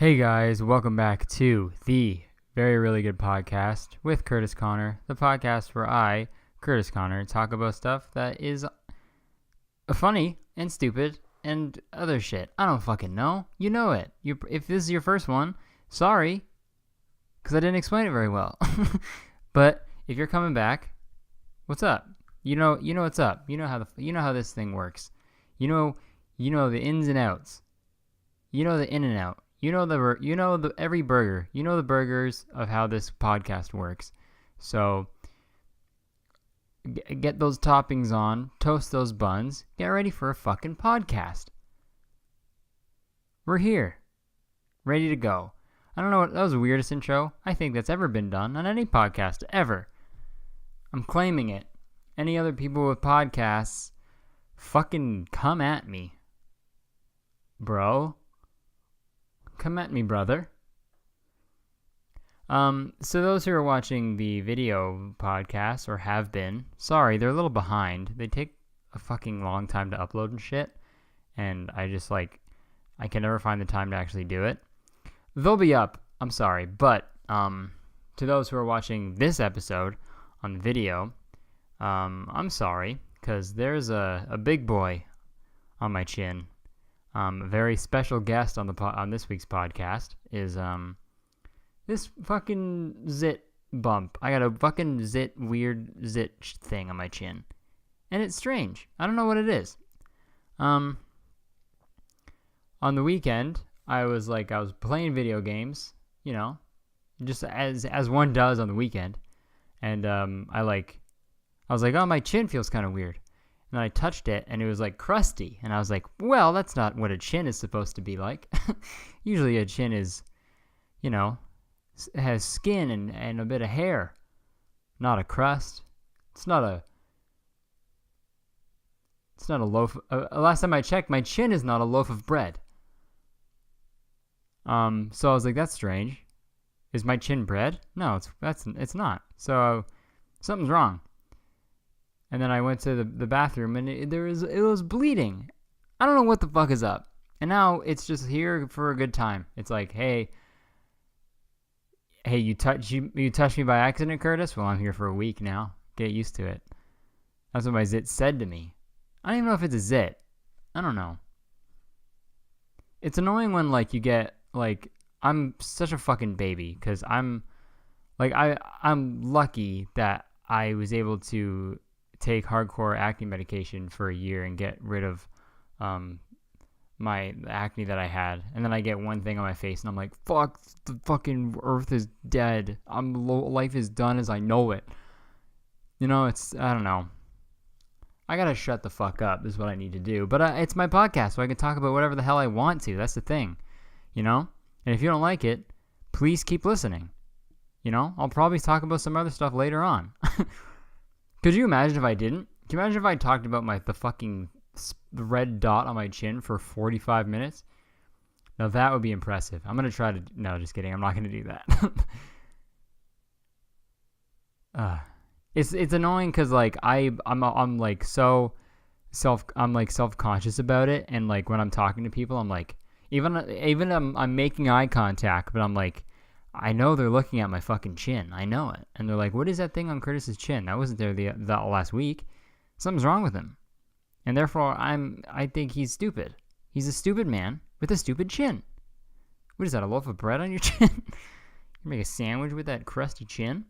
Hey guys, welcome back to the Very Really Good Podcast with Curtis Connor, the podcast where I, Curtis Connor, talk about stuff that is funny and stupid and other shit. I don't fucking know. You know it. If this is your first one, sorry, because I didn't explain it very well. But if you're coming back, what's up? You know what's up. You know how this thing works. You know the ins and outs. You know the in and out. Every burger. You know the burgers of how this podcast works. So get those toppings on, toast those buns, get ready for a fucking podcast. We're here, ready to go. I don't know what that was the weirdest intro I think that's ever been done on any podcast ever. I'm claiming it. Any other people with podcasts, fucking come at me, bro. Come at me, brother. So those who are watching the video podcast, or have been, sorry, they're a little behind. They take a fucking long time to upload and shit. And I can never find the time to actually do it. They'll be up. I'm sorry. But, to those who are watching this episode on the video, I'm sorry. Because there's a big boy on my chin. A very special guest on this week's podcast is this fucking zit bump. I got a fucking weird zit thing on my chin, and it's strange. I don't know what it is. On the weekend, I was playing video games, just as one does on the weekend, and I was like, oh, my chin feels kind of weird. And I touched it, and it was crusty. And I was like, well, that's not what a chin is supposed to be like. Usually a chin is, has skin and a bit of hair, not a crust. It's not a loaf. Last time I checked, my chin is not a loaf of bread. So I was like, that's strange. Is my chin bread? No, it's not. So something's wrong. And then I went to the bathroom, and it was bleeding. I don't know what the fuck is up. And now it's just here for a good time. It's like, hey, you touched me by accident, Curtis? Well, I'm here for a week now. Get used to it. That's what my zit said to me. I don't even know if it's a zit. I don't know. It's annoying when you get I'm such a fucking baby because I'm lucky that I was able to take hardcore acne medication for a year and get rid of the acne that I had, and then I get one thing on my face and I'm like, fuck, the fucking earth is dead, life is done as I know it. I don't know, I gotta shut the fuck up is what I need to do, but it's my podcast, so I can talk about whatever the hell I want to. That's the thing, and if you don't like it, please keep listening. I'll probably talk about some other stuff later on. Could you imagine if I didn't? Can you imagine if I talked about the fucking red dot on my chin for 45 minutes? Now that would be impressive. I'm going to try to... No, just kidding. I'm not going to do that. It's annoying because I'm self-conscious about it, and when I'm talking to people, I'm like, even I'm making eye contact, but I'm like, I know they're looking at my fucking chin. I know it. And they're like, what is that thing on Curtis's chin? That wasn't there that last week. Something's wrong with him. And therefore, I think he's stupid. He's a stupid man with a stupid chin. What is that, a loaf of bread on your chin? You make a sandwich with that crusty chin?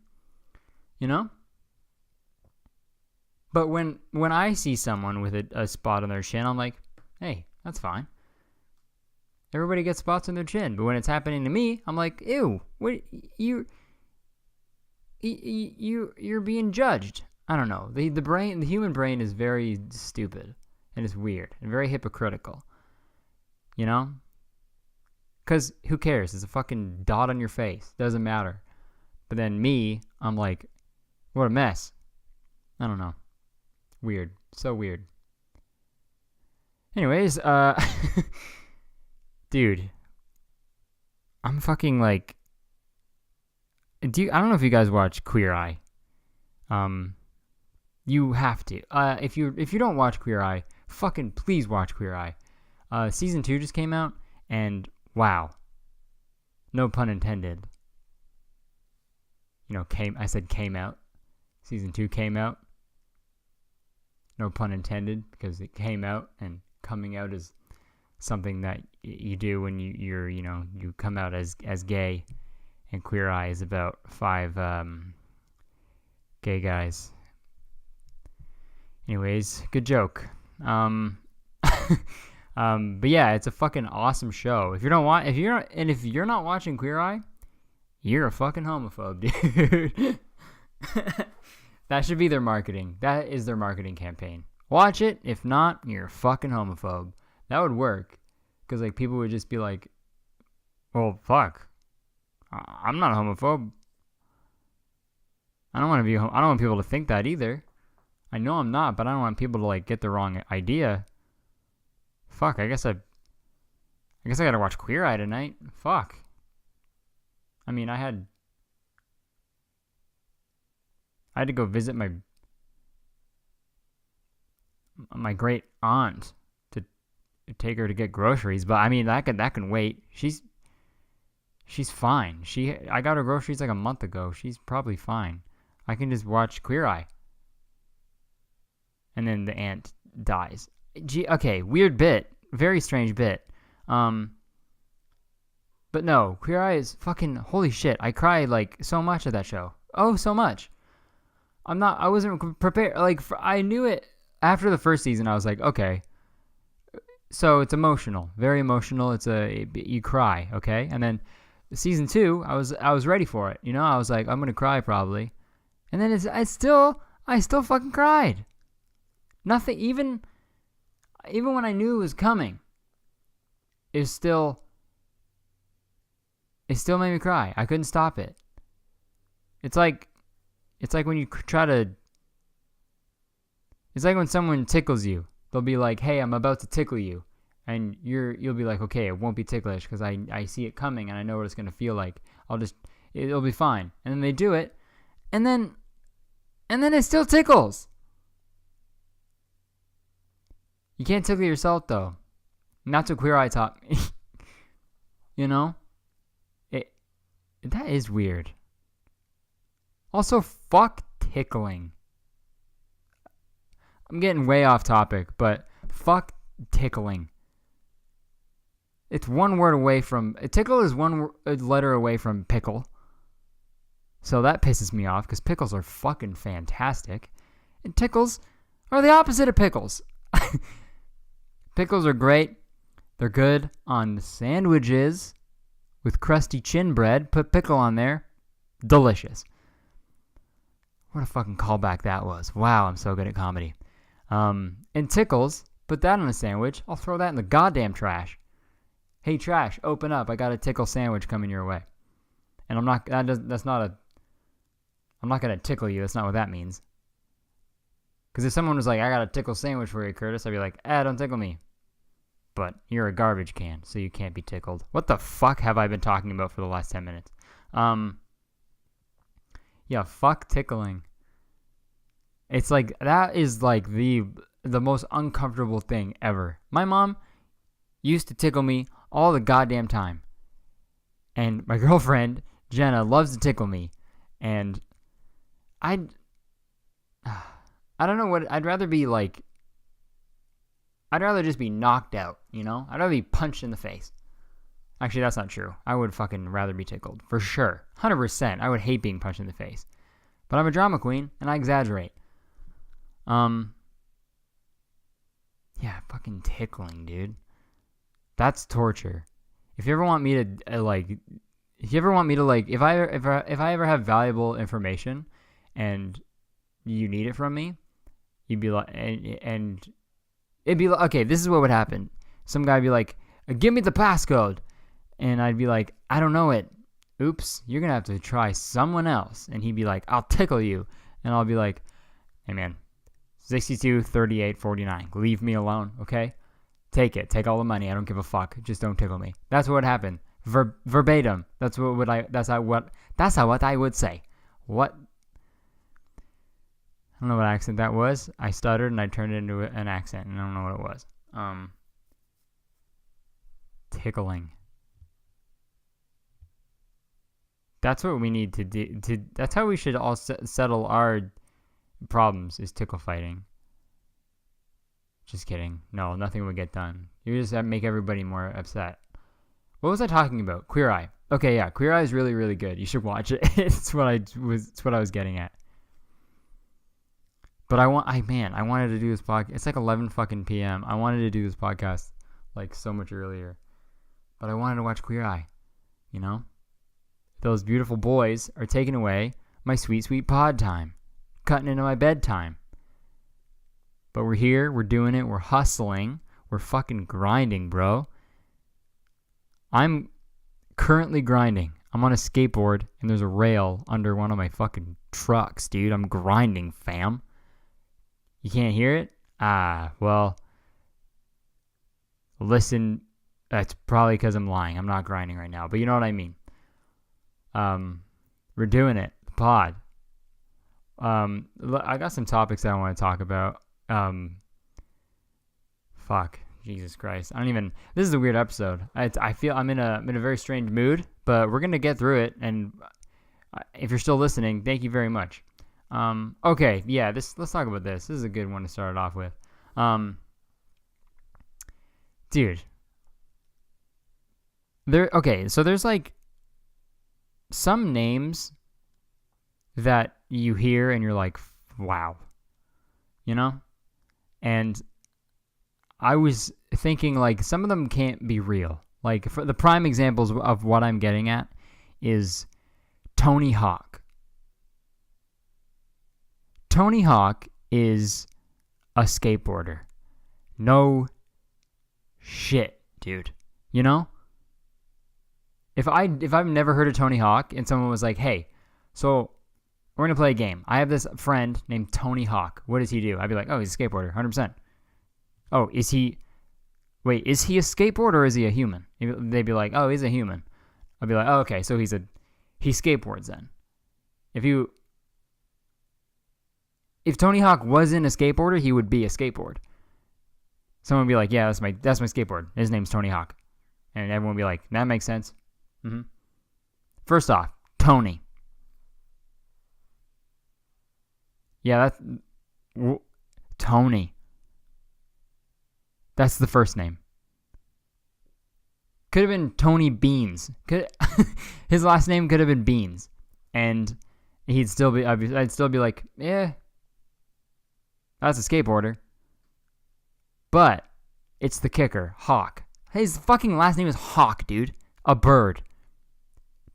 But when I see someone with a spot on their chin, I'm like, hey, that's fine. Everybody gets spots on their chin, but when it's happening to me, I'm like, ew, what you're being judged. I don't know. The human brain is very stupid, and it's weird and very hypocritical. Because who cares? It's a fucking dot on your face. Doesn't matter. But then me, I'm like, what a mess. I don't know. Weird. So weird. Anyways, dude, I'm fucking I don't know if you guys watch Queer Eye. You have to. If you don't watch Queer Eye, fucking please watch Queer Eye. Season 2 just came out, and wow. No pun intended. I said came out. Season 2 came out. No pun intended, because it came out, and coming out is something that you do when you come out as gay, and Queer Eye is about 5 gay guys. Anyways, good joke. But yeah, it's a fucking awesome show. If you're not watching Queer Eye, you're a fucking homophobe, dude. That should be their marketing. That is their marketing campaign. Watch it. If not, you're a fucking homophobe. That would work. Because, like, people would just be like, well, fuck. I'm not a homophobe. I don't want people to think that either. I know I'm not, but I don't want people to, like, get the wrong idea. Fuck, I guess I gotta watch Queer Eye tonight. Fuck. I mean, I had to go visit my great aunt to take her to get groceries, but I mean that can wait. She's fine. I got her groceries like a month ago. She's probably fine. I can just watch Queer Eye. And then the aunt dies. Okay, weird bit. Very strange bit. But no, Queer Eye is fucking holy shit. I cried like so much at that show. Oh, so much. I wasn't prepared. Like, I knew it after the first season. I was like, okay. So it's emotional, very emotional. You cry, okay? And then season 2, I was ready for it. I was like, I'm gonna cry probably. And then I still fucking cried. Nothing, even when I knew it was coming, it still made me cry. I couldn't stop it. It's like when you try to... It's like when someone tickles you. They'll be like, hey, I'm about to tickle you. And you'll be like, okay, it won't be ticklish because I see it coming and I know what it's going to feel like. It'll be fine. And then they do it. And then it still tickles. You can't tickle yourself, though. And that's what Queer Eye taught me. That is weird. Also, fuck tickling. I'm getting way off topic, but fuck tickling. It's one word away from... Tickle is one letter away from pickle. So that pisses me off, because pickles are fucking fantastic. And tickles are the opposite of pickles. Pickles are great. They're good on sandwiches with crusty chin bread. Put pickle on there. Delicious. What a fucking callback that was. Wow, I'm so good at comedy. And tickles, put that on a sandwich. I'll throw that in the goddamn trash. Hey, trash, open up. I got a tickle sandwich coming your way. And I'm not going to tickle you. That's not what that means. Because if someone was like, I got a tickle sandwich for you, Curtis, I'd be like, don't tickle me. But you're a garbage can, so you can't be tickled. What the fuck have I been talking about for the last 10 minutes? Yeah, fuck tickling. It's like, that is like the most uncomfortable thing ever. My mom used to tickle me all the goddamn time. And my girlfriend, Jenna, loves to tickle me. And I don't know what, I'd rather just be knocked out, I'd rather be punched in the face. Actually, that's not true. I would fucking rather be tickled. For sure. 100%. I would hate being punched in the face. But I'm a drama queen, and I exaggerate. Yeah, fucking tickling, dude. That's torture. If you ever want me to, if I ever have valuable information, and you need it from me, you'd be like, and it'd be like, okay, this is what would happen. Some guy would be like, give me the passcode. And I'd be like, I don't know it. Oops, you're going to have to try someone else. And he'd be like, I'll tickle you. And I'll be like, hey man, 62, 38, 49. Leave me alone, okay? Take it. Take all the money. I don't give a fuck. Just don't tickle me. That's what would happen. Verbatim. That's what I would say. What? I don't know what accent that was. I stuttered and I turned it into an accent, and I don't know what it was. Tickling. That's what we need to do. That's how we should all settle our problems, is tickle fighting. Just kidding. No, nothing would get done. You just make everybody more upset. What was I talking about? Queer Eye. Okay, yeah, Queer Eye is really, really good. You should watch it. It's what I was getting at. But I wanted to do this podcast. It's like 11 fucking p.m. I wanted to do this podcast like so much earlier. But I wanted to watch Queer Eye. You know? Those beautiful boys are taking away my sweet, sweet pod time. Cutting into my bedtime. But we're here. We're doing it. We're hustling. We're fucking grinding, bro. I'm currently grinding. I'm on a skateboard and there's a rail under one of my fucking trucks, dude. I'm grinding, fam. You can't hear it? Well, listen, that's probably because I'm lying. I'm not grinding right now, but you know what I mean. We're doing it. The pod. I got some topics that I want to talk about. Fuck. Jesus Christ. This is a weird episode. I feel I'm in a very strange mood, but we're going to get through it. And if you're still listening, thank you very much. Okay. Yeah, let's talk about this. This is a good one to start it off with. Dude. So there's like some names that you hear and you're like, wow. You know? And I was thinking, like, some of them can't be real. Like, for the prime examples of what I'm getting at is Tony Hawk. Tony Hawk is a skateboarder. No shit, dude. You know? If I've never heard of Tony Hawk and someone was like, hey, so we're going to play a game. I have this friend named Tony Hawk. What does he do? I'd be like, oh, he's a skateboarder, 100%. Oh, is he a skateboarder or is he a human? They'd be like, oh, he's a human. I'd be like, oh, okay, so he skateboards then. If Tony Hawk wasn't a skateboarder, he would be a skateboard. Someone would be like, yeah, that's my skateboard. His name's Tony Hawk. And everyone would be like, that makes sense. Mm-hmm. First off, Tony. Yeah, Tony. That's the first name. Could have been Tony Beans. His last name could have been Beans. And I'd still be like, yeah, that's a skateboarder. But it's the kicker, Hawk. His fucking last name is Hawk, dude. A bird.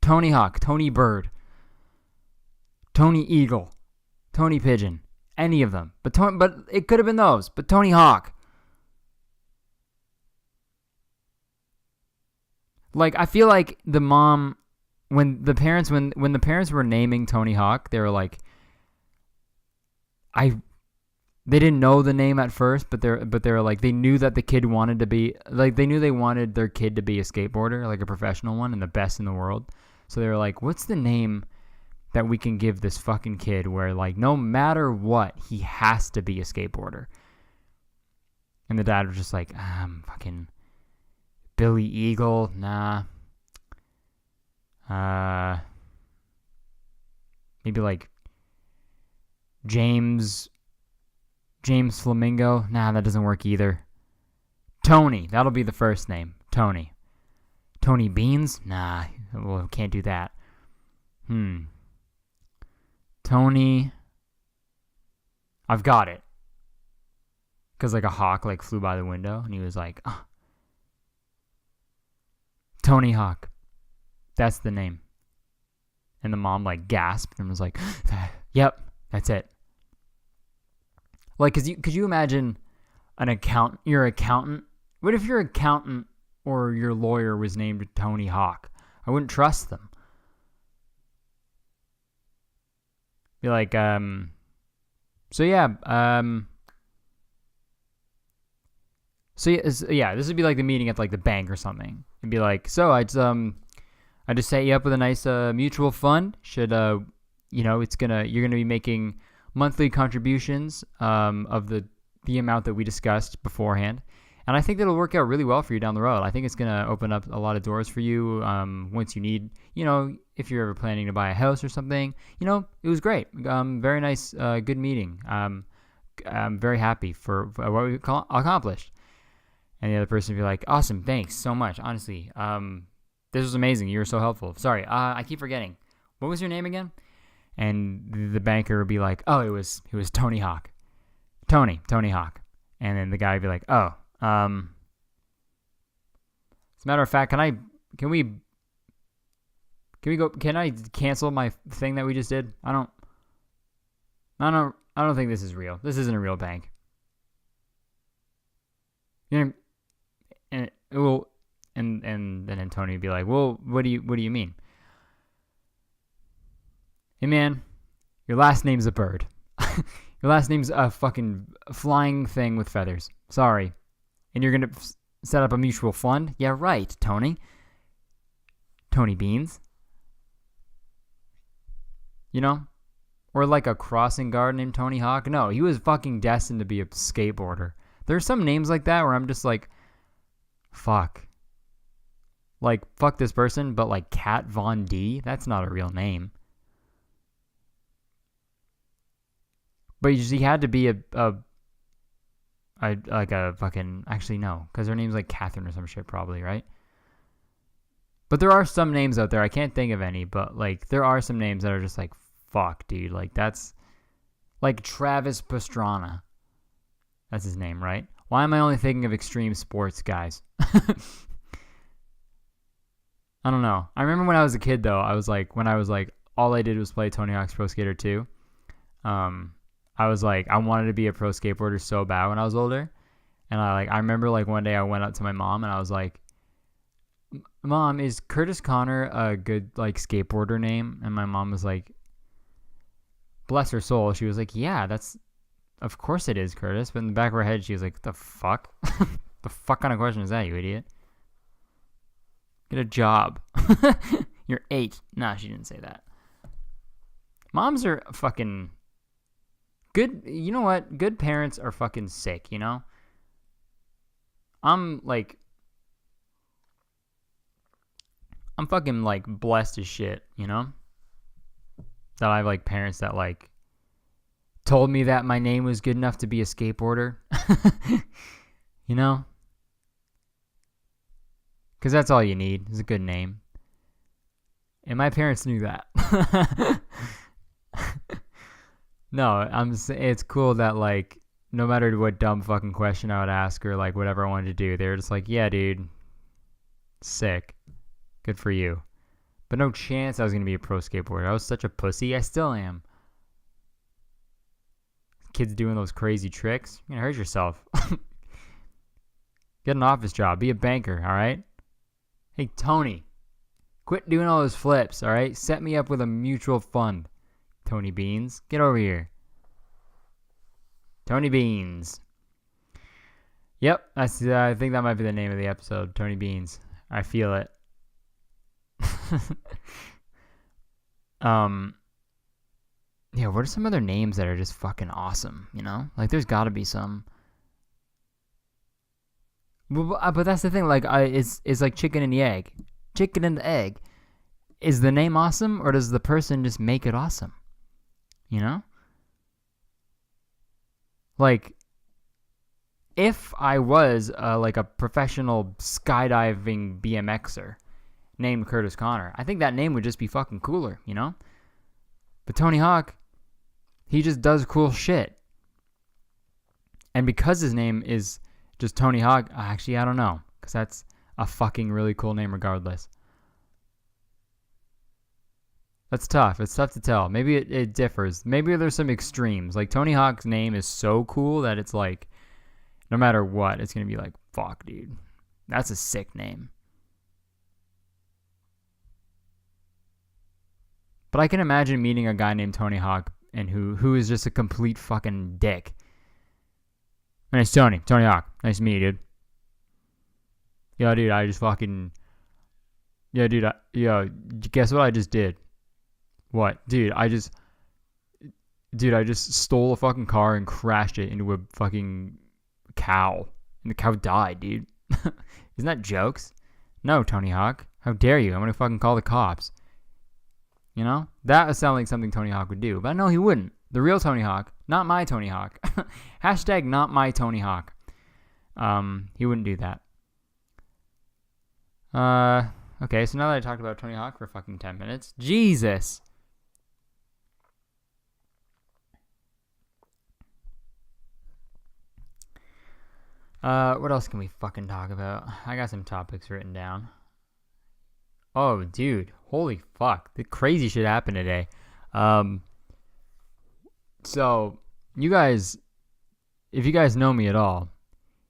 Tony Hawk, Tony Bird, Tony Eagle, Tony Pigeon, any of them. But it could have been those. But Tony Hawk. Like, I feel like the mom, when the parents were naming Tony Hawk, they were like, they didn't know the name at first, but they were like, they knew that the kid wanted to be, like, they knew they wanted their kid to be a skateboarder, like a professional one and the best in the world. So they were like, what's the name that we can give this fucking kid where, like, no matter what, he has to be a skateboarder? And the dad was just like, fucking Billy Eagle, nah. Maybe like James Flamingo. Nah, that doesn't work either. Tony, that'll be the first name. Tony. Tony Beans? Nah, well, can't do that. Tony. I've got it. Because like a hawk like flew by the window and he was like, oh. Tony Hawk. That's the name. And the mom like gasped and was like, yep, that's it. Like, could you imagine your accountant? What if your accountant or your lawyer was named Tony Hawk? I wouldn't trust them. Be like, this would be like the meeting at like the bank or something. It'd be like, so I just set you up with a nice mutual fund. Should you're gonna be making monthly contributions of the amount that we discussed beforehand. And I think that'll work out really well for you down the road. I think it's going to open up a lot of doors for you once you need, if you're ever planning to buy a house or something. It was great. Very nice, good meeting. I'm very happy for what we accomplished. And the other person would be like, awesome, thanks so much. Honestly, this was amazing. You were so helpful. Sorry, I keep forgetting. What was your name again? And the banker would be like, oh, it was Tony Hawk. Tony Hawk. And then the guy would be like, oh, as a matter of fact, can I cancel my thing that we just did? I don't think this is real. This isn't a real bank. And then Tony would be like, well, what do you mean? Hey man, your last name's a bird. Your last name's a fucking flying thing with feathers. Sorry. And you're going to set up a mutual fund? Yeah, right, Tony. Tony Beans. Or like a crossing guard named Tony Hawk. No, he was fucking destined to be a skateboarder. There's some names like that where I'm just like, fuck. Like, fuck this person, but like Kat Von D? That's not a real name. But he had to be a fucking, actually no, because her name's like Catherine or some shit probably, right? But there are some names out there, I can't think of any, but like there are some names that are just like, fuck, dude, like that's like Travis Pastrana. That's his name, right? Why am I only thinking of extreme sports guys? I don't know. I remember when I was a kid though, I was like, all I did was play Tony Hawk's Pro Skater 2. I was like, I wanted to be a pro skateboarder so bad when I was older. And I remember like one day I went up to my mom and I was like, Mom, is Curtis Connor a good like skateboarder name? And my mom was like, bless her soul, she was like, yeah, of course it is, Curtis. But in the back of her head, she was like, the fuck? The fuck kind of question is that, you idiot? Get a job. You're 8. Nah, she didn't say that. Moms are fucking good. You know what? Good parents are fucking sick, I'm fucking like blessed as shit, that I have like parents that like told me that my name was good enough to be a skateboarder. Because that's all you need is a good name. And my parents knew that. No, it's cool that like no matter what dumb fucking question I would ask or like whatever I wanted to do, they were just like, yeah, dude, sick. Good for you. But no chance I was going to be a pro skateboarder. I was such a pussy. I still am. Kids doing those crazy tricks. You're going to hurt yourself. Get an office job. Be a banker, all right? Hey, Tony, quit doing all those flips, all right? Set me up with a mutual fund. Tony Beans, get over here. Tony Beans. Yep, I think that might be the name of the episode. Tony Beans. I feel it. Yeah, what are some other names that are just fucking awesome, Like, there's gotta be some. But that's the thing, like, it's like chicken and the egg. Chicken and the egg. Is the name awesome, or does the person just make it awesome? Like, if I was like a professional skydiving BMXer named Curtis Connor, I think that name would just be fucking cooler, But Tony Hawk, he just does cool shit. And because his name is just Tony Hawk, actually, I don't know. Because that's a fucking really cool name regardless. That's tough. It's tough to tell. Maybe it differs. Maybe there's some extremes. Like, Tony Hawk's name is so cool that it's like, no matter what, it's going to be like, fuck, dude. That's a sick name. But I can imagine meeting a guy named Tony Hawk and who is just a complete fucking dick. My name's Tony Hawk. Nice to meet you, dude. Yo, dude, I just fucking... Yeah, dude, guess what I just did? What? Dude, I just stole a fucking car and crashed it into a fucking cow. And the cow died, dude. Isn't that jokes? No, Tony Hawk. How dare you? I'm gonna fucking call the cops. You know? That would sound like something Tony Hawk would do. But no, he wouldn't. The real Tony Hawk. Not my Tony Hawk. Hashtag not my Tony Hawk. He wouldn't do that. Okay, so now that I talked about Tony Hawk for fucking 10 minutes. Jesus! What else can we fucking talk about? I got some topics written down. Oh, dude. Holy fuck. The crazy shit happened today. So, you guys, if you guys know me at all,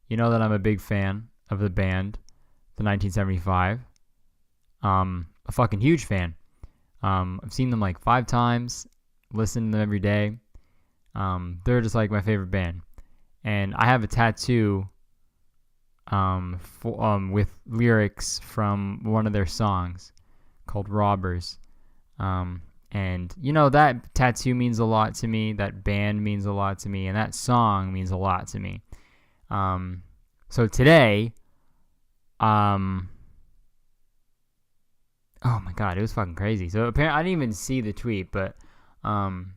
you know that I'm a big fan of the band, the 1975. A fucking huge fan. I've seen them like 5 times, listened to them every day. They're just like my favorite band. And I have a tattoo with lyrics from one of their songs called Robbers. And, you know, that tattoo means a lot to me. That band means a lot to me. And that song means a lot to me. So today, oh my God, it was fucking crazy. So apparently, I didn't even see the tweet, but on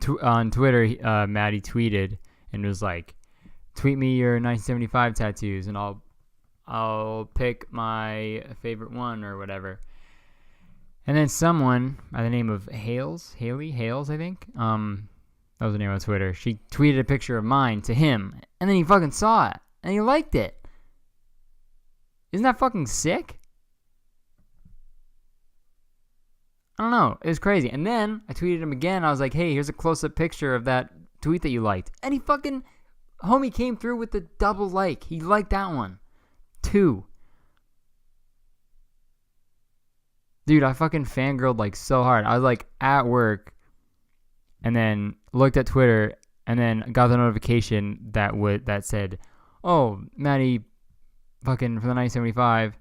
Twitter, Maddie tweeted and was like, tweet me your 1975 tattoos and I'll pick my favorite one or whatever. And then someone by the name of Haley Hales, I think, that was the name on Twitter, she tweeted a picture of mine to him, and then he fucking saw it, and he liked it. Isn't that fucking sick? I don't know. It was crazy. And then I tweeted him again. I was like, hey, here's a close-up picture of that tweet that you liked. And he fucking, homie came through with the double like. He liked that one. 2. Dude, I fucking fangirled like so hard. I was like at work and then looked at Twitter and then got the notification that said, oh, Maddie fucking from the 1975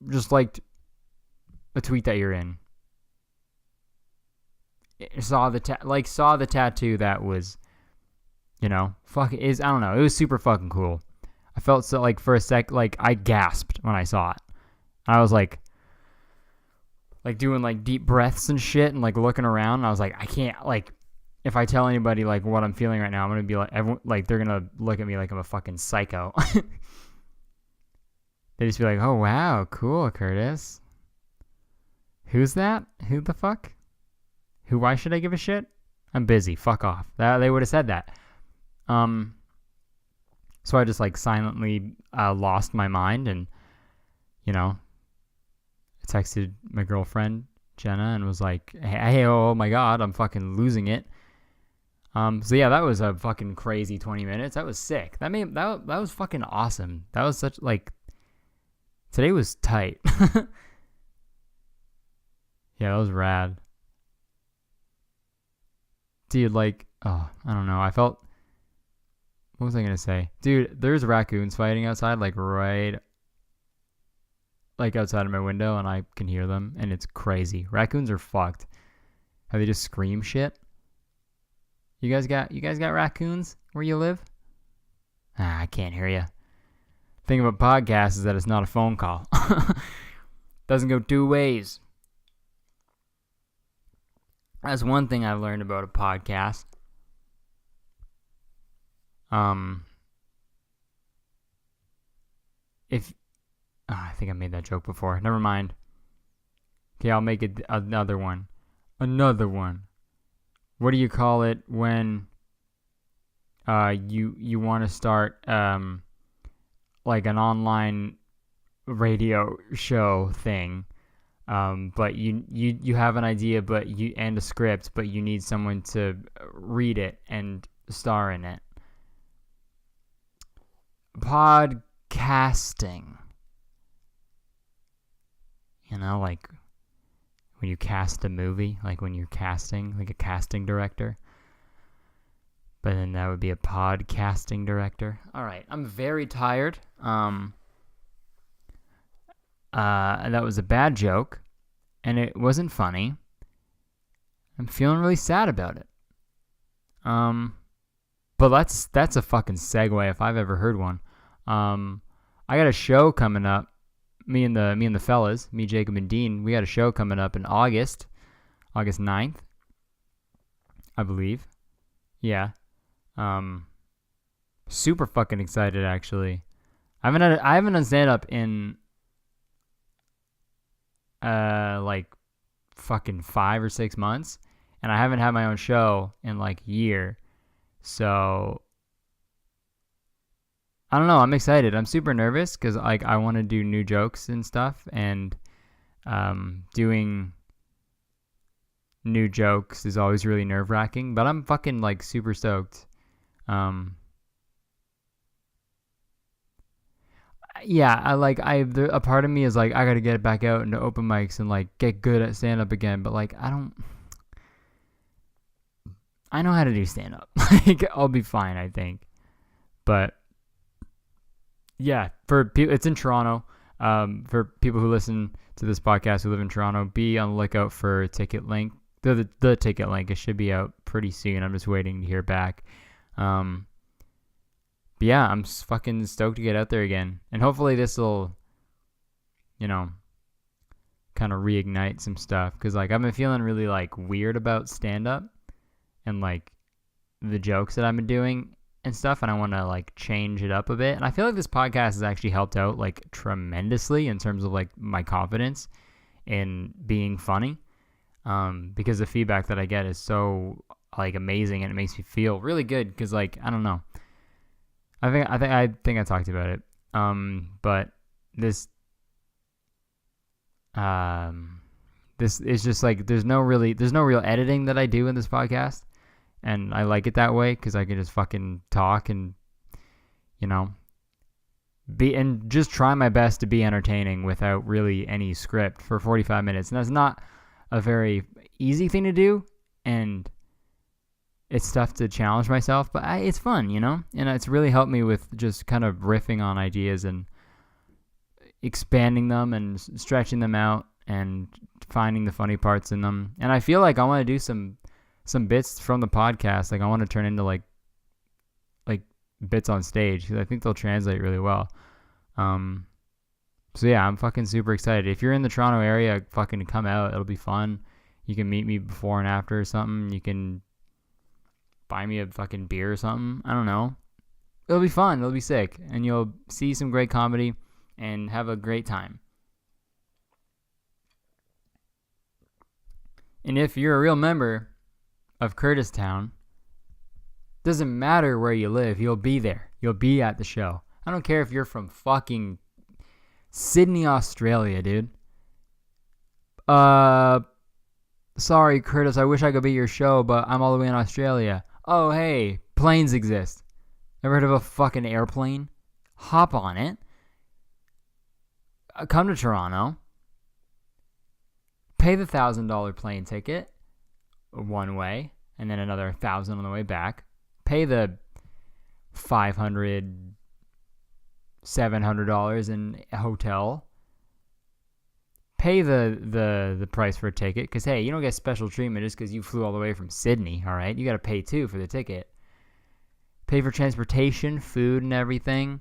just liked a tweet that you're in. Saw the tattoo that was, you know, fuck is, I don't know. It was super fucking cool. I felt so like for a sec, like I gasped when I saw it. I was like doing like deep breaths and shit and like looking around. And I was like, I can't, like, if I tell anybody like what I'm feeling right now, I'm gonna be like, everyone, like they're gonna look at me like I'm a fucking psycho. They just be like, oh wow, cool, Curtis. Who's that? Who the fuck? Why should I give a shit? I'm busy. Fuck off. They would have said that. So I just like silently lost my mind and, you know, I texted my girlfriend Jenna and was like, hey, oh my God, I'm fucking losing it. So yeah, that was a fucking crazy 20 minutes. That was sick. That was fucking awesome. That was such like, today was tight. Yeah, that was rad. Dude, like, oh, I don't know. I felt, what was I going to say? Dude, there's raccoons fighting outside, like right, like outside of my window, and I can hear them, and it's crazy. Raccoons are fucked. How they just scream shit. You guys got raccoons where you live? I can't hear you. Thing about podcasts is that it's not a phone call. Doesn't go 2 ways. That's one thing I've learned about a podcast. I think I made that joke before. Never mind. Okay, I'll make it another one. Another one. What do you call it when you want to start like an online radio show thing? But you have an idea, and a script, but you need someone to read it and star in it. Podcasting. You know, like when you cast a movie, like when you're casting, like a casting director. But then that would be a podcasting director. All right, I'm very tired. And that was a bad joke, and it wasn't funny. I'm feeling really sad about it. But that's a fucking segue if I've ever heard one. I got a show coming up. Me and the fellas, me, Jacob, and Dean, we got a show coming up in August 9th, I believe. Yeah. Super fucking excited, actually. I haven't done stand-up in like fucking 5 or 6 months, and I haven't had my own show in like a year. So I don't know. I'm excited. I'm super nervous because like I want to do new jokes and stuff, and doing new jokes is always really nerve-wracking. But I'm fucking like super stoked. Yeah, a part of me is like I gotta get back out into open mics and like get good at stand-up again. But like I know how to do stand-up. Like I'll be fine, I think. But yeah, it's in Toronto. For people who listen to this podcast who live in Toronto, be on the lookout for Tickling. The ticket link. It should be out pretty soon. I'm just waiting to hear back. But yeah, I'm fucking stoked to get out there again, and hopefully this will, kind of reignite some stuff. Cause like I've been feeling really like weird about stand up, and like the jokes that I've been doing and stuff, and I want to like change it up a bit. And I feel like this podcast has actually helped out like tremendously in terms of like my confidence in being funny, because the feedback that I get is so like amazing, and it makes me feel really good. Cause like I don't know, I think I talked about it, but this is just like there's no real editing that I do in this podcast. And I like it that way because I can just fucking talk and, just try my best to be entertaining without really any script for 45 minutes. And that's not a very easy thing to do. And it's tough to challenge myself, but it's fun, and it's really helped me with just kind of riffing on ideas and expanding them and stretching them out and finding the funny parts in them. And I feel like I want to do some bits from the podcast. Like I want to turn into like bits on stage because I think they'll translate really well. So yeah, I'm fucking super excited. If you're in the Toronto area, fucking come out. It'll be fun. You can meet me before and after or something. You can buy me a fucking beer or something. I don't know. It'll be fun. It'll be sick. And you'll see some great comedy and have a great time. And if you're a real member of Curtistown, doesn't matter where you live, you'll be there. You'll be at the show. I don't care if you're from fucking Sydney, Australia, dude. Sorry, Curtis, I wish I could be at your show, but I'm all the way in Australia. Oh, hey, planes exist. Ever heard of a fucking airplane? Hop on it. Come to Toronto. Pay the $1,000 plane ticket one way, and then another $1,000 on the way back. Pay the $500, $700 in a hotel. Pay the price for a ticket, because hey, you don't get special treatment just because you flew all the way from Sydney. All right, you got to pay too for the ticket. Pay for transportation, food, and everything.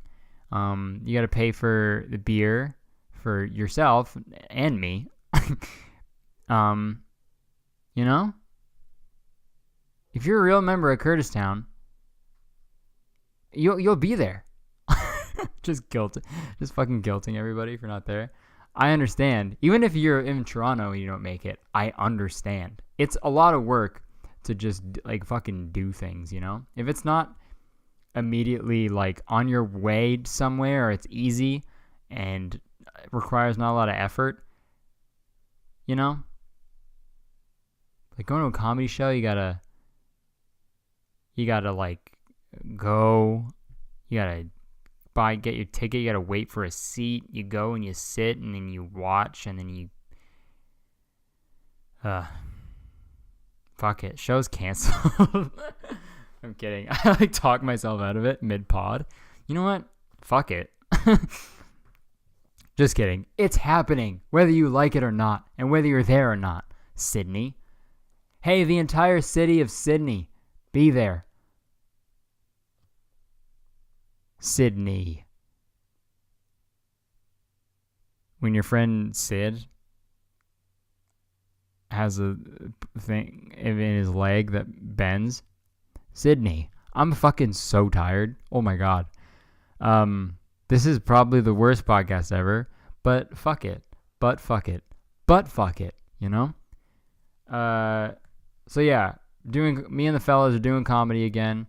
You got to pay for the beer for yourself and me. If you're a real member of Curtistown, you'll be there. Just fucking guilting everybody for not there. I understand. Even if you're in Toronto and you don't make it, I understand. It's a lot of work to just like fucking do things, If it's not immediately like on your way somewhere, or it's easy and requires not a lot of effort, like going to a comedy show, you gotta like go, you gotta get your ticket, you gotta wait for a seat, you go and you sit and then you watch and then you fuck it, show's canceled. I'm kidding. I like talk myself out of it mid-pod. You know what? Fuck it. Just kidding. It's happening, whether you like it or not, and whether you're there or not. Sydney. Hey, the entire city of Sydney, be there. Sydney. When your friend Sid has a thing in his leg that bends. Sydney. I'm fucking so tired. Oh my god. This is probably the worst podcast ever, but fuck it. But fuck it. But fuck it. You know? So yeah, me and the fellas are doing comedy again.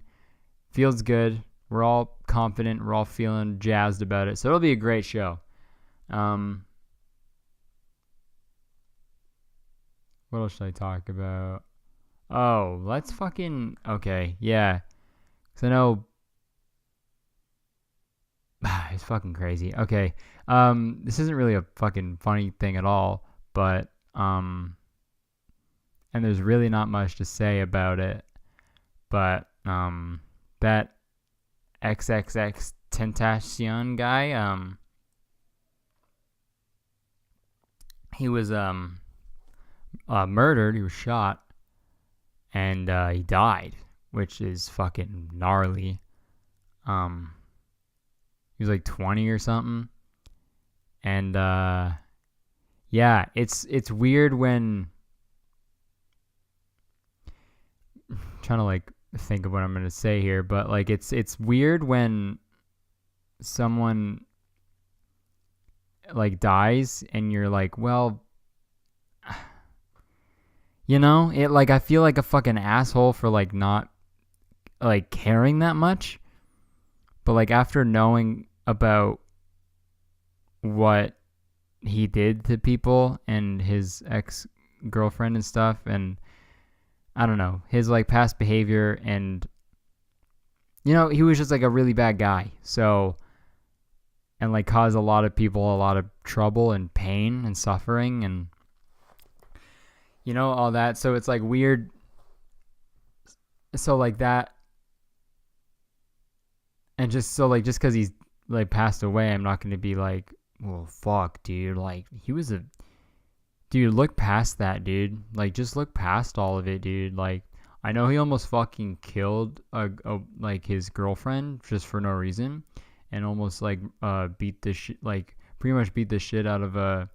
Feels good. We're all confident. We're all feeling jazzed about it. So it'll be a great show. What else should I talk about? Oh, let's fucking... Okay, yeah. Because I know... It's fucking crazy. Okay. This isn't really a fucking funny thing at all, but... And there's really not much to say about it. But, that XXX Tentacion guy, he was, murdered. He was shot, and he died, which is fucking gnarly. He was like 20 or something, and yeah, it's weird when I'm trying to like think of what I'm gonna say here, but like it's weird when someone like dies and you're like, well, you know, it like I feel like a fucking asshole for like not like caring that much. But like after knowing about what he did to people and his ex-girlfriend and stuff, and I don't know, his like past behavior, and you know, he was just like a really bad guy. So, and like caused a lot of people a lot of trouble and pain and suffering and you know, all that. So it's like weird. So like that, and just so like just because he's like passed away, I'm not going to be like, well, fuck, dude. Like he was a dude. Look past that, dude. Like just look past all of it, dude. Like I know he almost fucking killed like his girlfriend just for no reason, and almost like beat the shit, like pretty much beat the shit out of a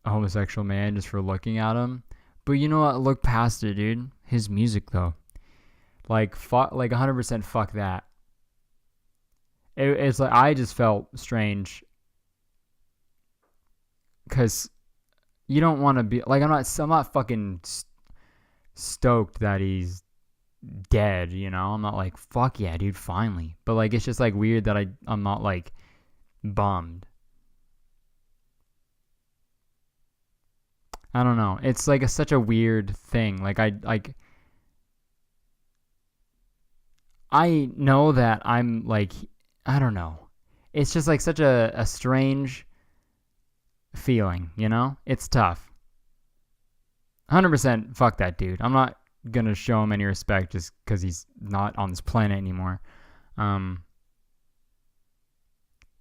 homosexual man just for looking at him. But you know what? Look past it, dude. His music though, like fuck, like 100% fuck that. It's like I just felt strange because you don't want to be like I'm not fucking stoked that he's dead. You know, I'm not like fuck yeah, dude, finally. But like it's just like weird that I'm not like bummed. I don't know. It's like such a weird thing. Like I know that I'm like I don't know. It's just like such a strange feeling, you know? It's tough. 100% fuck that dude. I'm not gonna show him any respect just because he's not on this planet anymore. But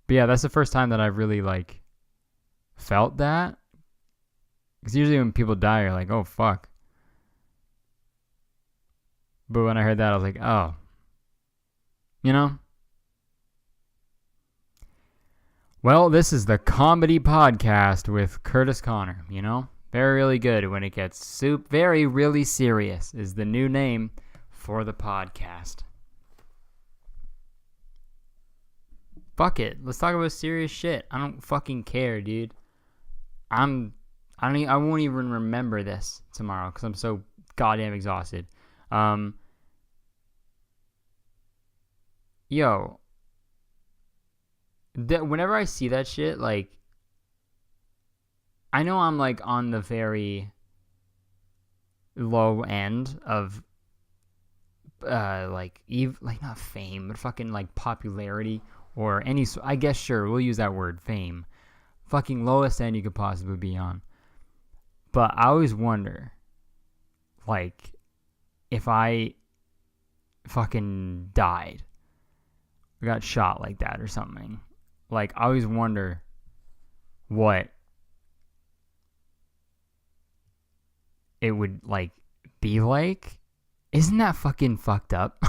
yeah, that's the first time that I've really like felt that. Because usually when people die, you're like, oh, fuck. But when I heard that, I was like, oh. You know? Well, this is the comedy podcast with Curtis Connor, you know? Very, really good when it gets very, really serious is the new name for the podcast. Fuck it. Let's talk about serious shit. I don't fucking care, dude. I won't even remember this tomorrow because I'm so goddamn exhausted. Yo, whenever I see that shit, like, I know I'm like on the very low end of, like not fame, but fucking like popularity or any. I guess sure we'll use that word, fame. Fucking lowest end you could possibly be on. But I always wonder, like, if I fucking died or got shot like that or something. Like, I always wonder what it would, like, be like. Isn't that fucking fucked up?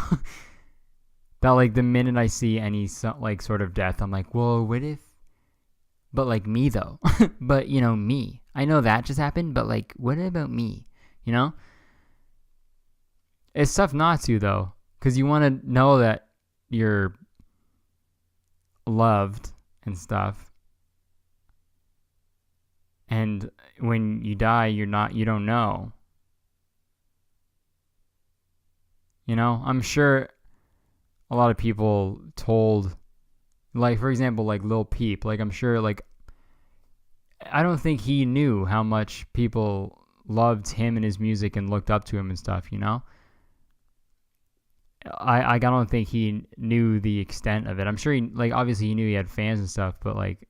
That like the minute I see any like sort of death, I'm like, whoa, what if? But like me though, but you know me. I know that just happened, but like, what about me? You know, it's tough not to though, because you want to know that you're loved and stuff. And when you die, you don't know. You know, I'm sure a lot of people told, like, for example, like Lil Peep, like, I'm sure, like, I don't think he knew how much people loved him and his music and looked up to him and stuff, you know? I don't think he knew the extent of it. I'm sure he, like, obviously he knew he had fans and stuff, but, like,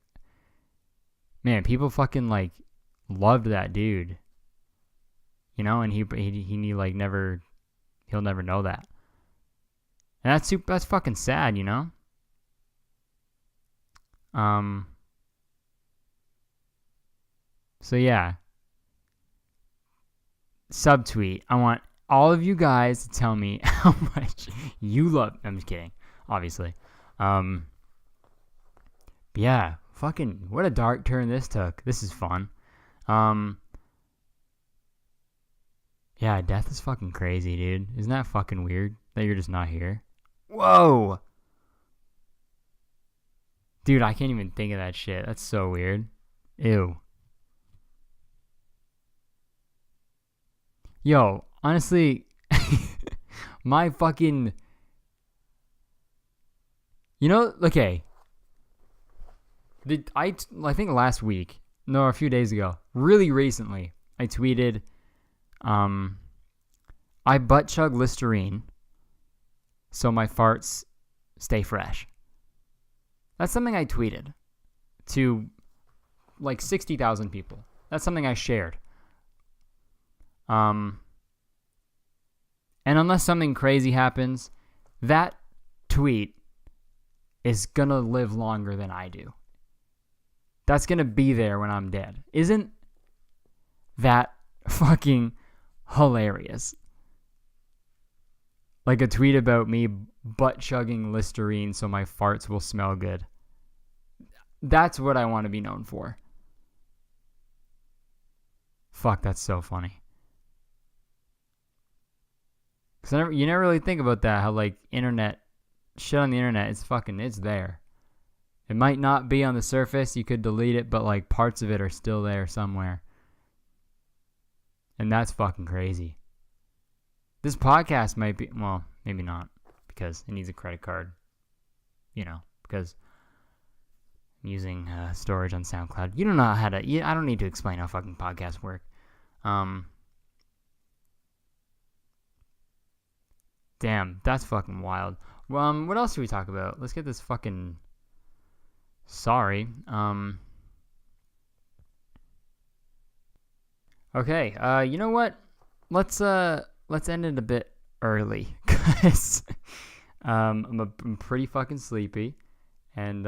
man, people fucking, like, loved that dude. You know? And he like, never, he'll never know that. And that's fucking sad, you know? So yeah. Subtweet. I want all of you guys to tell me how much you love. I'm just kidding, obviously. Yeah, fucking what a dark turn this took. This is fun. Yeah, death is fucking crazy, dude. Isn't that fucking weird that you're just not here? Whoa! Dude, I can't even think of that shit. That's so weird. Ew. Yo, honestly, my fucking... You know, okay. I think last week, no, a few days ago, really recently, I tweeted, I butt chug Listerine so my farts stay fresh. That's something I tweeted to like 60,000 people. That's something I shared. And unless something crazy happens, that tweet is gonna live longer than I do. That's gonna be there when I'm dead. Isn't that fucking hilarious? Like a tweet about me butt chugging Listerine so my farts will smell good. That's what I want to be known for. Fuck, that's so funny. Cause you never really think about that. How like internet shit on the internet, it's there. It might not be on the surface. You could delete it, but like parts of it are still there somewhere. And that's fucking crazy. This podcast might be, well, maybe not, because it needs a credit card. You know, because I'm using storage on SoundCloud. You don't know how to, I don't need to explain how fucking podcasts work. Damn, that's fucking wild. What else should we talk about? Let's get this fucking... Sorry. Okay, you know what? Let's end it a bit early, because I'm pretty fucking sleepy, and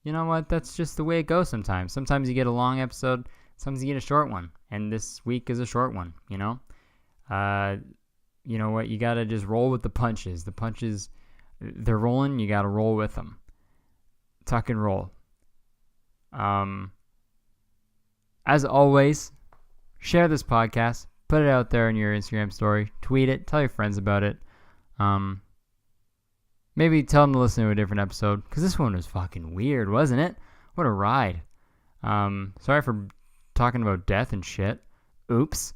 you know what? That's just the way it goes sometimes. Sometimes you get a long episode, sometimes you get a short one, and this week is a short one, you know? You know what? You gotta just roll with the punches. The punches, they're rolling, you gotta roll with them. Tuck and roll. As always, share this podcast. Put it out there in your Instagram story. Tweet it. Tell your friends about it. Maybe tell them to listen to a different episode, because this one was fucking weird, wasn't it? What a ride. Sorry for talking about death and shit. Oops.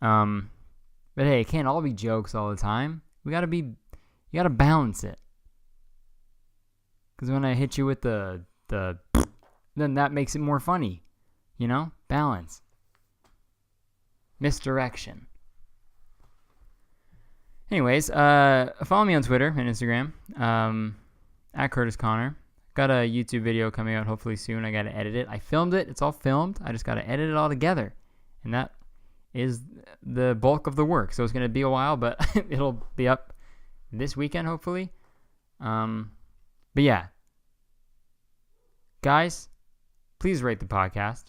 But hey, it can't all be jokes all the time. You gotta balance it. Because when I hit you with the then that makes it more funny. You know? Balance. Misdirection. Anyways, follow me on Twitter and Instagram, at Curtis Connor. Got a YouTube video coming out hopefully soon. I gotta edit it. I filmed it. It's all filmed. I just gotta edit it all together. And that is the bulk of the work. So it's gonna be a while, but it'll be up this weekend, hopefully. But yeah. Guys, please rate the podcast.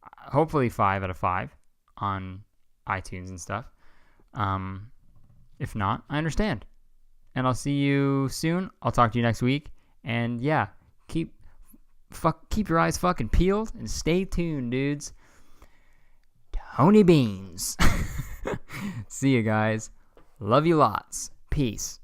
Hopefully 5 out of 5 on iTunes and stuff. If not, I understand. and I'll see you soon. I'll talk to you next week. And yeah, keep your eyes fucking peeled and stay tuned, dudes. Tony Beans. See you guys. Love you lots. Peace.